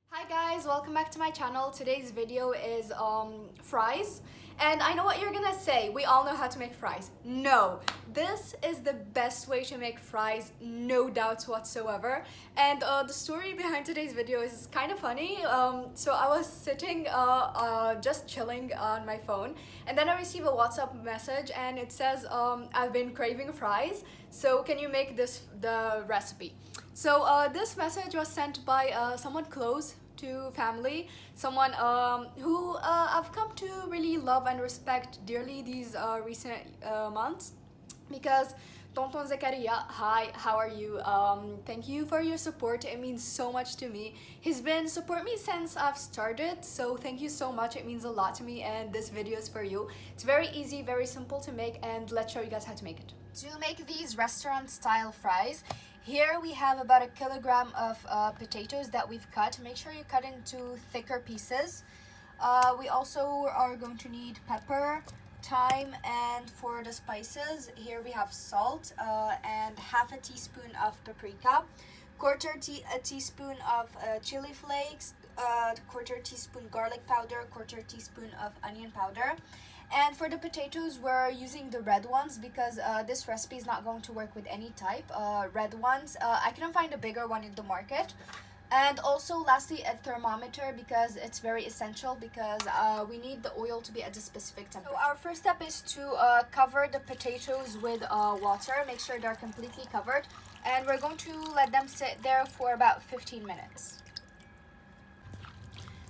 Hi guys, welcome back to my channel. Today's video is fries. And I know what you're gonna say, we all know how to make fries. No, this is the best way to make fries, no doubts whatsoever. And the story behind today's video is kind of funny. So I was sitting just chilling on my phone, and then I received a WhatsApp message and it says, I've been craving fries, so can you make the recipe? So this message was sent by someone close to family, someone who I've come to really love and respect dearly these recent months, because Tonton Zakaria, hi, how are you? Thank you for your support. It means so much to me. He's been support me since I've started, so thank you so much. It means a lot to me, and this video is for you. It's very easy, very simple to make, and let's show you guys how to make it. To make these restaurant style fries, here we have about 1 kilogram of potatoes that we've cut. Make sure you cut into thicker pieces. We also are going to need pepper, thyme, and for the spices, here we have salt and half a teaspoon of paprika, a teaspoon of chili flakes, quarter teaspoon garlic powder, quarter teaspoon of onion powder. And for the potatoes, we're using the red ones because this recipe is not going to work with any type. Red ones. I couldn't find a bigger one in the market. And also, lastly, a thermometer, because it's very essential, because we need the oil to be at a specific temperature. So our first step is to cover the potatoes with water. Make sure they're completely covered. And we're going to let them sit there for about 15 minutes.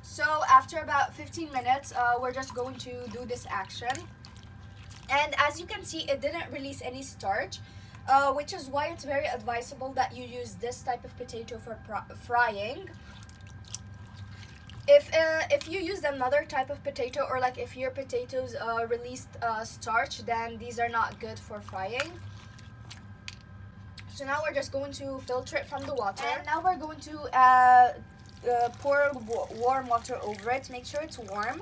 So after about 15 minutes, we're just going to do this action. And as you can see, it didn't release any starch, which is why it's very advisable that you use this type of potato for frying. If you use another type of potato, or like if your potatoes released starch, then these are not good for frying. So now we're just going to filter it from the water. And now we're going to pour warm water over it. Make sure it's warm.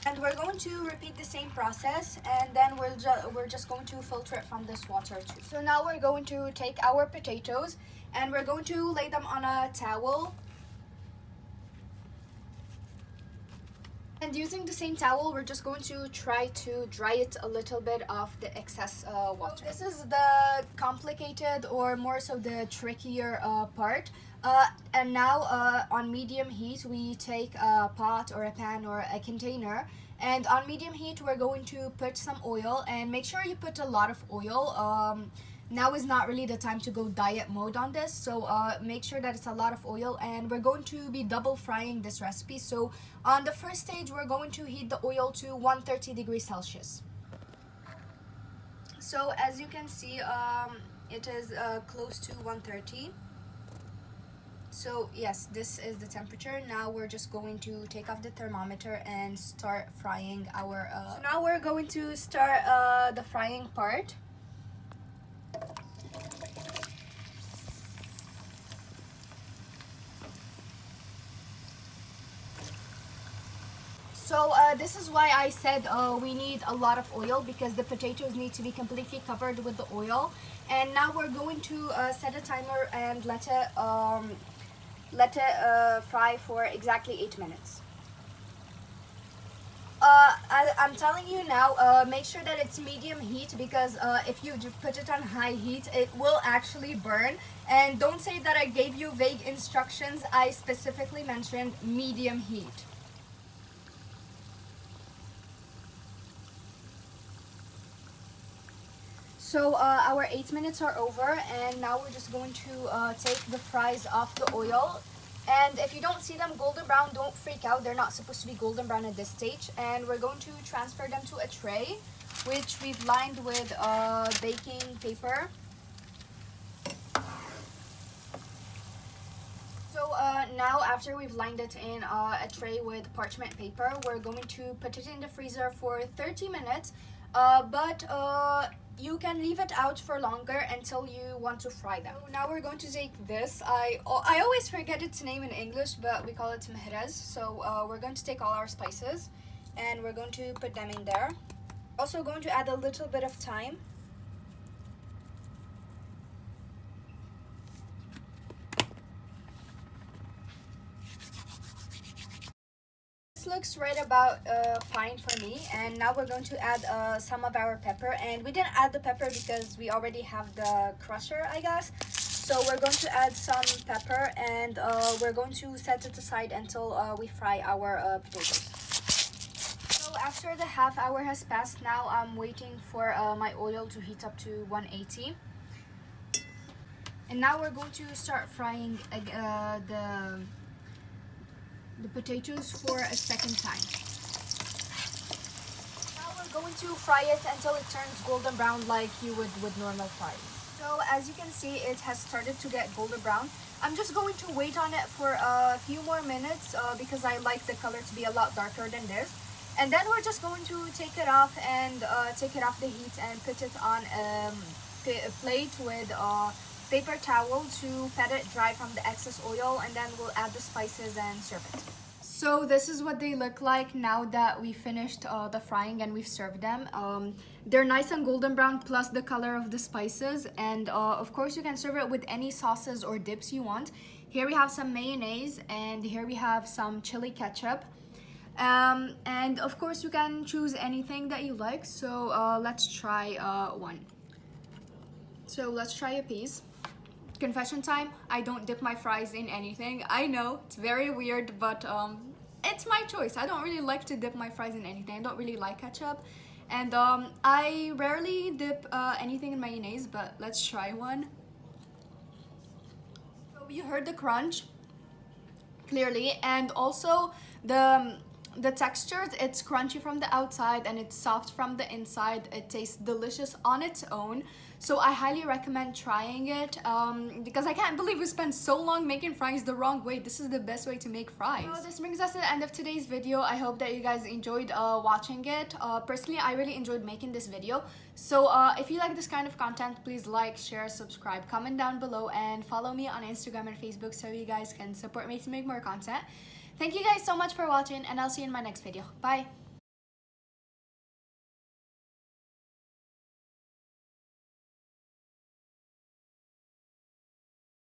And we're going to repeat the same process, and then we're just going to filter it from this water too. So now we're going to take our potatoes and we're going to lay them on a towel. And using the same towel, we're just going to try to dry it a little bit of the excess water. So this is the complicated, or more so the trickier part. And now on medium heat, we take a pot or a pan or a container. And on medium heat, we're going to put some oil, and make sure you put a lot of oil. Now is not really the time to go diet mode on this, so make sure that it's a lot of oil. And we're going to be double frying this recipe. So on the first stage, we're going to heat the oil to 130 degrees Celsius. So as you can see, it is close to 130. So yes, this is the temperature. Now we're just going to take off the thermometer and start frying our So now we're going to start the frying part. So this is why I said we need a lot of oil, because the potatoes need to be completely covered with the oil. And now we're going to set a timer and let it fry for exactly 8 minutes. I'm telling you now, make sure that it's medium heat, because if you put it on high heat, it will actually burn. And don't say that I gave you vague instructions. I specifically mentioned medium heat. So our 8 minutes are over, and now we're just going to take the fries off the oil. And if you don't see them golden brown, don't freak out. They're not supposed to be golden brown at this stage. And we're going to transfer them to a tray, which we've lined with baking paper. So now, after we've lined it in a tray with parchment paper, we're going to put it in the freezer for 30 minutes. But you can leave it out for longer until you want to fry them. So now we're going to take this. I always forget its name in English, but we call it mehrez. So we're going to take all our spices and we're going to put them in there. Also going to add a little bit of thyme. looks right about fine for me. And now we're going to add some of our pepper. And we didn't add the pepper because we already have the crusher, I guess. So we're going to add some pepper, and we're going to set it aside until we fry our potatoes. So after the half hour has passed, now I'm waiting for my oil to heat up to 180. And now we're going to start frying the potatoes for a second time. Now we're going to fry it until it turns golden brown like you would with normal fries. So as you can see, it has started to get golden brown. I'm just going to wait on it for a few more minutes because I like the color to be a lot darker than this. And then we're just going to take it off and take it off the heat and put it on a plate with paper towel to pat it dry from the excess oil, and then we'll add the spices and serve it. So this is what they look like now that we finished the frying and we've served them. They're nice and golden brown plus the color of the spices, and of course you can serve it with any sauces or dips you want. Here we have some mayonnaise, and here we have some chili ketchup. And of course you can choose anything that you like. So let's try one. So let's try a piece. Confession time, I don't dip my fries in anything. I know, it's very weird, but it's my choice. I don't really like to dip my fries in anything. I don't really like ketchup. And I rarely dip anything in mayonnaise, but let's try one. So you heard the crunch, clearly, and also the texture, it's crunchy from the outside and it's soft from the inside. It tastes delicious on its own. So I highly recommend trying it because I can't believe we spent so long making fries the wrong way. This is the best way to make fries. So this brings us to the end of today's video. I hope that you guys enjoyed watching it. Personally, I really enjoyed making this video. So if you like this kind of content, please like, share, subscribe, comment down below, and follow me on Instagram and Facebook so you guys can support me to make more content. Thank you guys so much for watching, and I'll see you in my next video. Bye!